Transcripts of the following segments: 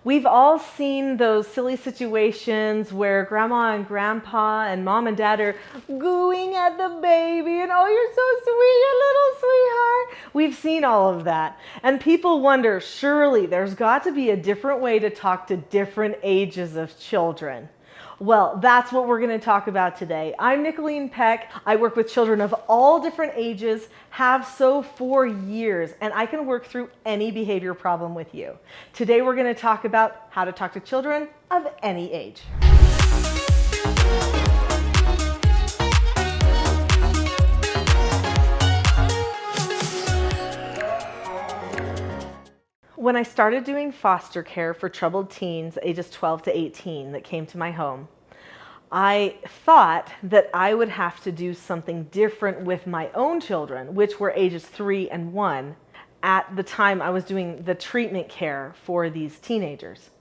We've all seen those silly situations where grandma and grandpa and mom and dad are gooing at the baby and, oh, you're so sweet, you little sweetheart. We've seen all of that. And people wonder, surely there's got to be a different way to talk to different ages of children. Well, that's what we're going to talk about today. I'm Nicholeen Peck. I work with children of all different ages, have so for years, and I can work through any behavior problem with you. Today we're going to talk about how to talk to children of any age. When I started doing foster care for troubled teens ages 12 to 18 that came to my home, I thought that I would have to do something different with my own children, which were ages 3 and 1, at the time I was doing the treatment care for these teenagers.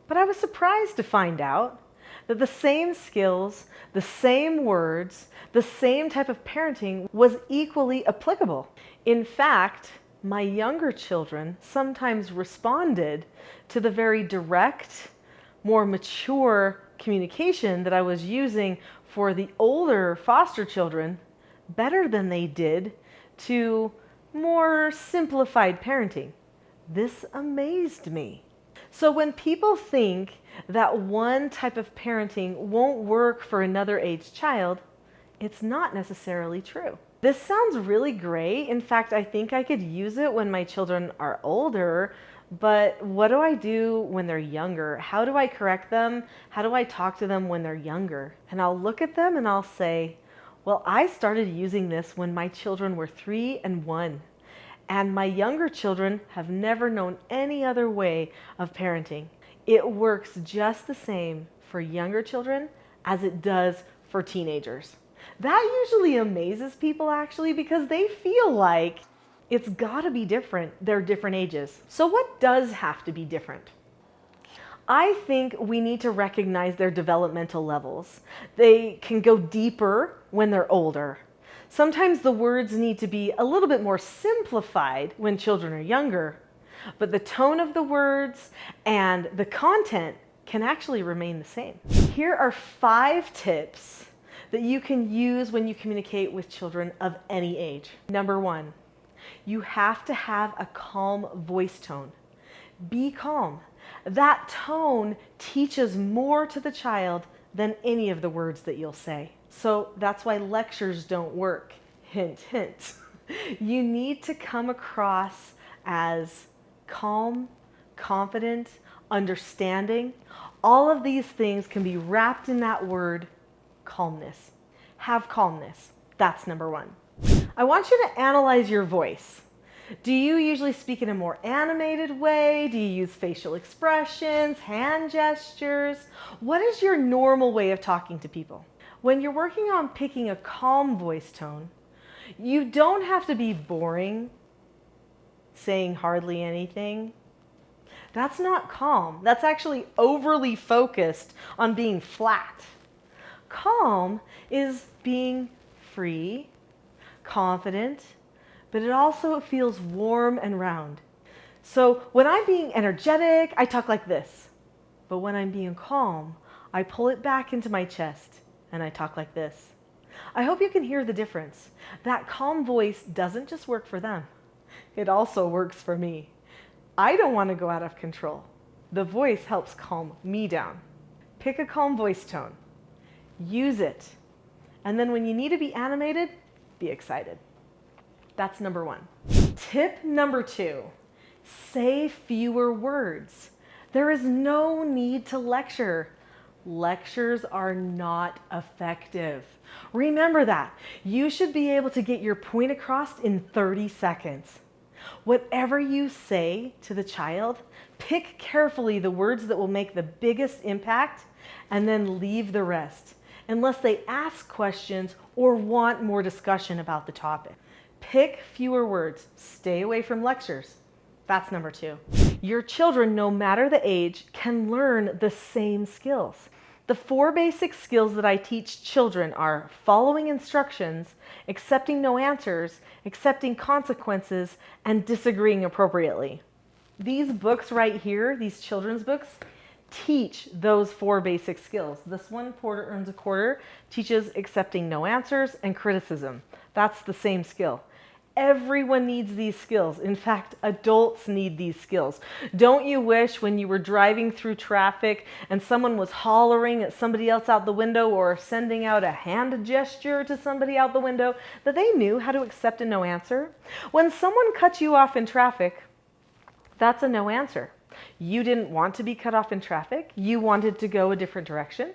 But I was surprised to find out that the same skills, the same words, the same type of parenting was equally applicable. In fact, my younger children sometimes responded to the very direct, more mature communication that I was using for the older foster children better than they did to more simplified parenting. This amazed me. So when people think that one type of parenting won't work for another age child, it's not necessarily true. This sounds really great. In fact, I think I could use it when my children are older, but what do I do when they're younger? How do I correct them? How do I talk to them when they're younger? And I'll look at them and I'll say, well, I started using this when my children were 3 and 1, and my younger children have never known any other way of parenting. It works just the same for younger children as it does for teenagers. That usually amazes people actually, because they feel like it's gotta be different. They're different ages. So what does have to be different? I think we need to recognize their developmental levels. They can go deeper when they're older. Sometimes the words need to be a little bit more simplified when children are younger, but the tone of the words and the content can actually remain the same. Here are 5 tips that you can use when you communicate with children of any age. Number 1, you have to have a calm voice tone. Be calm. That tone teaches more to the child than any of the words that you'll say. So that's why lectures don't work. Hint, hint. You need to come across as calm, confident, understanding. All of these things can be wrapped in that word, calmness. Have calmness. That's number 1. I want you to analyze your voice. Do you usually speak in a more animated way? Do you use facial expressions, hand gestures? What is your normal way of talking to people? When you're working on picking a calm voice tone, you don't have to be boring, saying hardly anything. That's not calm. That's actually overly focused on being flat. Calm is being free, confident, but it also feels warm and round. So when I'm being energetic, I talk like this. But when I'm being calm, I pull it back into my chest and I talk like this. I hope you can hear the difference. That calm voice doesn't just work for them. It also works for me. I don't want to go out of control. The voice helps calm me down. Pick a calm voice tone. Use it. And then when you need to be animated, be excited. That's number 1. Tip number 2, say fewer words. There is no need to lecture. Lectures are not effective. Remember that. You should be able to get your point across in 30 seconds. Whatever you say to the child, pick carefully the words that will make the biggest impact and then leave the rest, unless they ask questions or want more discussion about the topic. Pick fewer words. Stay away from lectures. That's number 2. Your children, no matter the age, can learn the same skills. The 4 basic skills that I teach children are following instructions, accepting no answers, accepting consequences, and disagreeing appropriately. These books right here, these children's books, teach those 4 basic skills. This one, Porter Earns a Quarter, teaches accepting no answers and criticism. That's the same skill. Everyone needs these skills. In fact, adults need these skills. Don't you wish when you were driving through traffic and someone was hollering at somebody else out the window or sending out a hand gesture to somebody out the window that they knew how to accept a no answer? When someone cut you off in traffic, that's a no answer. You didn't want to be cut off in traffic. You wanted to go a different direction.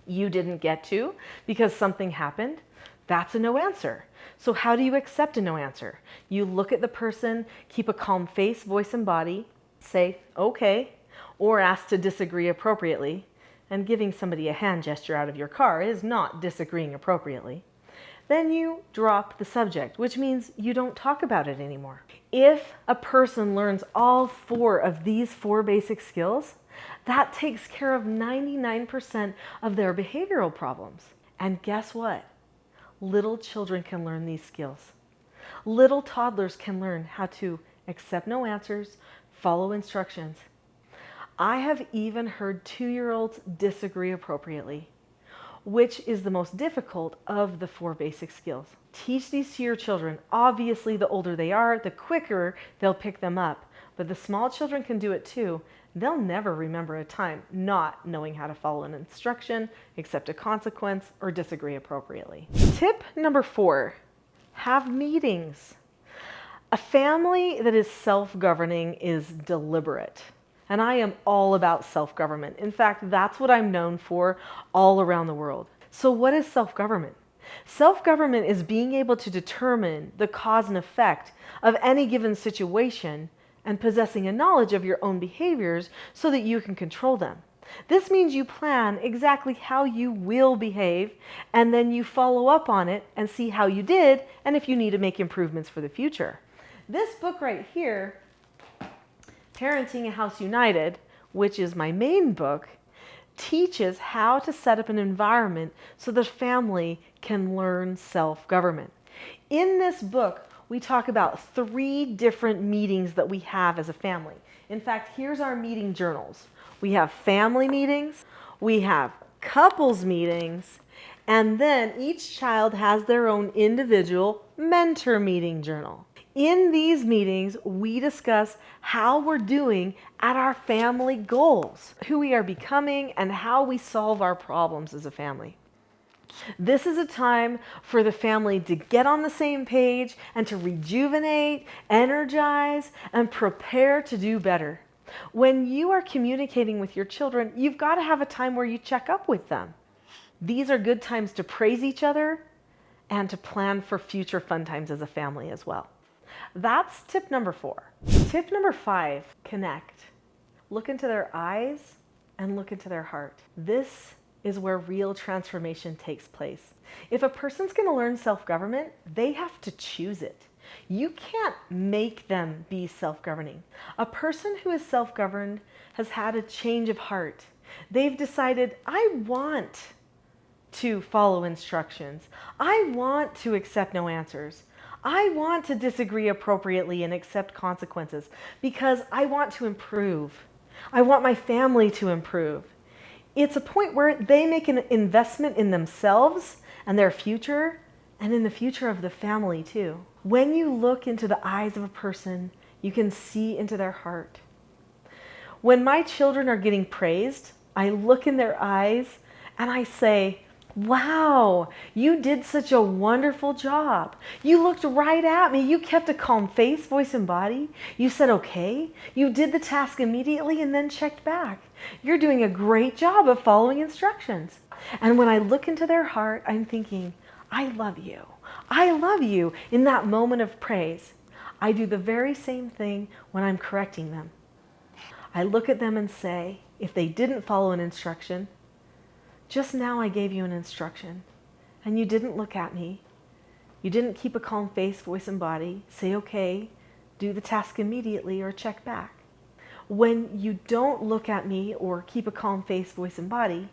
You didn't get to because something happened. That's a no answer. So how do you accept a no answer? You look at the person, keep a calm face, voice, and body, say, okay, or ask to disagree appropriately. And giving somebody a hand gesture out of your car is not disagreeing appropriately. Then you drop the subject, which means you don't talk about it anymore. If a person learns all 4 of these 4 basic skills, that takes care of 99% of their behavioral problems. And guess what? Little children can learn these skills. Little toddlers can learn how to accept no answers, follow instructions. I have even heard 2-year-olds disagree appropriately, which is the most difficult of the 4 basic skills. Teach these to your children. Obviously, the older they are, the quicker they'll pick them up. But the small children can do it too. They'll never remember a time not knowing how to follow an instruction, accept a consequence, or disagree appropriately. Tip number 4, have meetings. A family that is self-governing is deliberate. And I am all about self-government. In fact, that's what I'm known for all around the world. So what is self-government? Self-government is being able to determine the cause and effect of any given situation and possessing a knowledge of your own behaviors so that you can control them. This means you plan exactly how you will behave, and then you follow up on it and see how you did and if you need to make improvements for the future. This book right here, Parenting a House United, which is my main book, teaches how to set up an environment so the family can learn self-government. In this book, we talk about 3 different meetings that we have as a family. In fact, here's our meeting journals. We have family meetings, we have couples meetings, and then each child has their own individual mentor meeting journal. In these meetings, we discuss how we're doing at our family goals, who we are becoming, and how we solve our problems as a family. This is a time for the family to get on the same page and to rejuvenate, energize, and prepare to do better. When you are communicating with your children, you've got to have a time where you check up with them. These are good times to praise each other and to plan for future fun times as a family as well. That's tip number 4. Tip number 5, connect. Look into their eyes and look into their heart. This is where real transformation takes place. If a person's going to learn self-government, they have to choose it. You can't make them be self-governing. A person who is self-governed has had a change of heart. They've decided, I want to follow instructions. I want to accept no answers. I want to disagree appropriately and accept consequences because I want to improve. I want my family to improve. It's a point where they make an investment in themselves and their future and in the future of the family too. When you look into the eyes of a person, you can see into their heart. When my children are getting praised, I look in their eyes and I say, wow, you did such a wonderful job. You looked right at me. You kept a calm face, voice, and body. You said, okay. You did the task immediately and then checked back. You're doing a great job of following instructions. And when I look into their heart, I'm thinking, I love you. I love you in that moment of praise. I do the very same thing when I'm correcting them. I look at them and say, if they didn't follow an instruction, just now I gave you an instruction and you didn't look at me. You didn't keep a calm face, voice, and body. Say, okay, do the task immediately or check back. When you don't look at me or keep a calm face, voice, and body,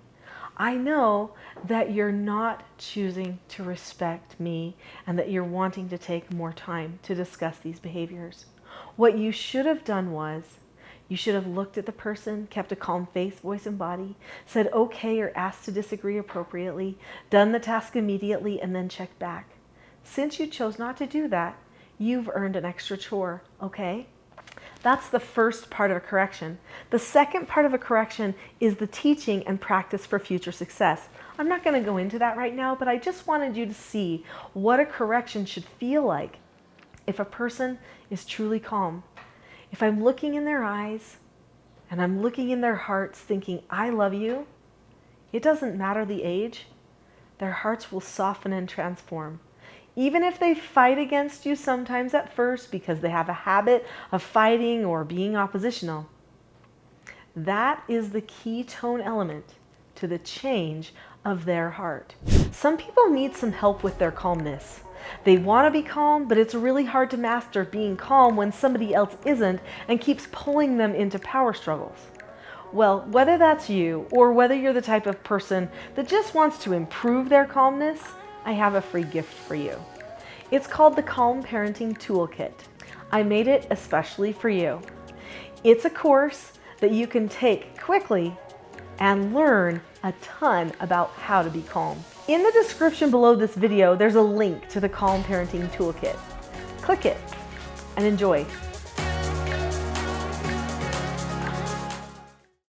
I know that you're not choosing to respect me and that you're wanting to take more time to discuss these behaviors. What you should have done was, you should have looked at the person, kept a calm face, voice, and body, said okay or asked to disagree appropriately, done the task immediately, and then checked back. Since you chose not to do that, you've earned an extra chore, okay? That's the first part of a correction. The second part of a correction is the teaching and practice for future success. I'm not going to go into that right now, but I just wanted you to see what a correction should feel like if a person is truly calm. If I'm looking in their eyes and I'm looking in their hearts thinking, I love you, it doesn't matter the age, their hearts will soften and transform. Even if they fight against you sometimes at first because they have a habit of fighting or being oppositional, that is the key tone element to the change of their heart. Some people need some help with their calmness. They want to be calm, but it's really hard to master being calm when somebody else isn't and keeps pulling them into power struggles. Well, whether that's you or whether you're the type of person that just wants to improve their calmness, I have a free gift for you. It's called the Calm Parenting Toolkit. I made it especially for you. It's a course that you can take quickly and learn a ton about how to be calm. In the description below this video, there's a link to the Calm Parenting Toolkit. Click it and enjoy.